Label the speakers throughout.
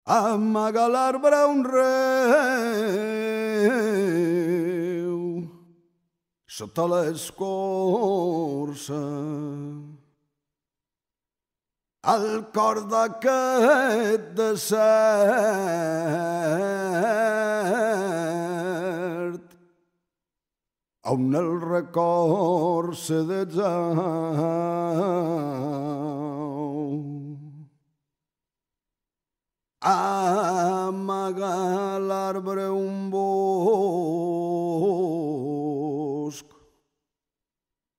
Speaker 1: Amaga l'arbre un reu sota l'escorça. Al cor d'aquest desert on el record se desau. Amaga l'arbre un bosc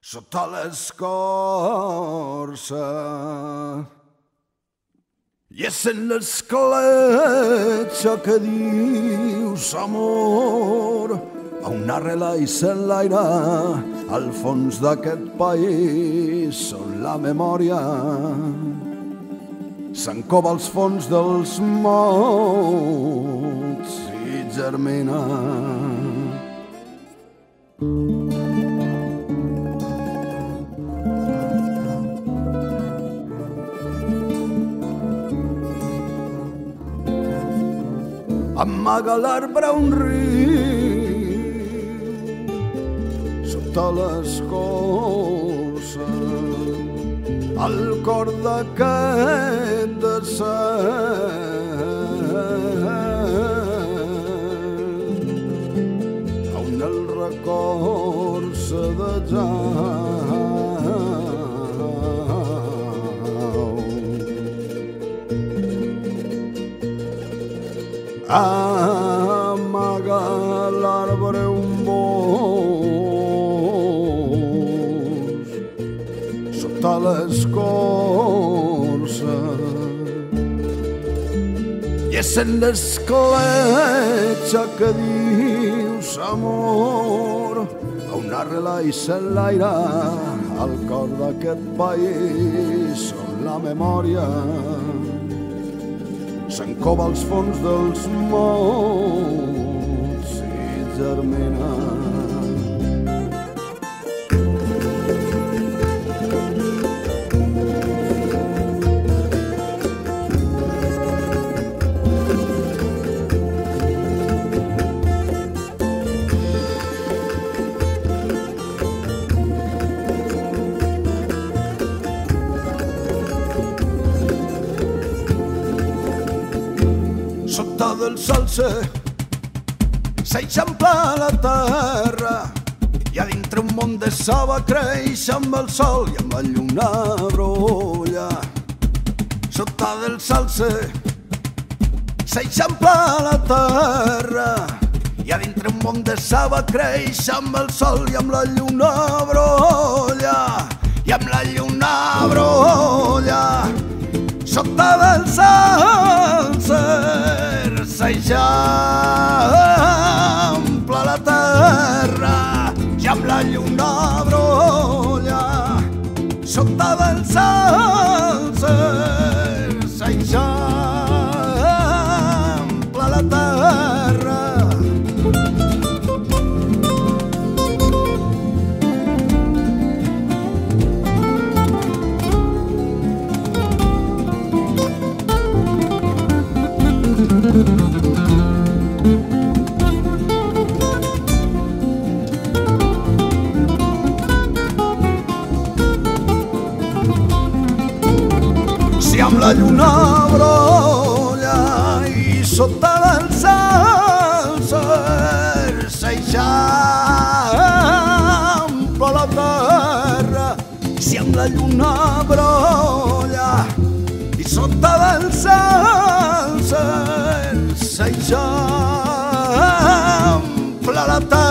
Speaker 1: sota l'escorça i és en l'escletxa que dius amor a una rela i s'enlaira al fons d'aquest país on la memòria s'encova als fons dels mots i germina. Amaga l'arbre un riu sota l'escorça al cor d'aquest desert on el record se desau. Amaga l'arbre un bosc sota l'escorça i és en l'escletxa que dius amor a una rela i s'enlaira al cor d'aquest país on la memòria s'encova als fons dels mots i germina. Sota del salse s'eixampla la terra i a dintre un món de saba creix amb el sol i amb la lluna brolla. Sota del salse s'eixampla la terra i a dintre un món de saba creix amb el sol i amb la lluna brolla. I amb la lluna brolla sota del salse s'eixampla la terra i amb la lluna brolla sota del salse s'eixampla la terra. Si amb la lluna brolla i sota del salse s'eixampla la terra, si amb la lluna brolla i sota del salse s'eixampla la terra.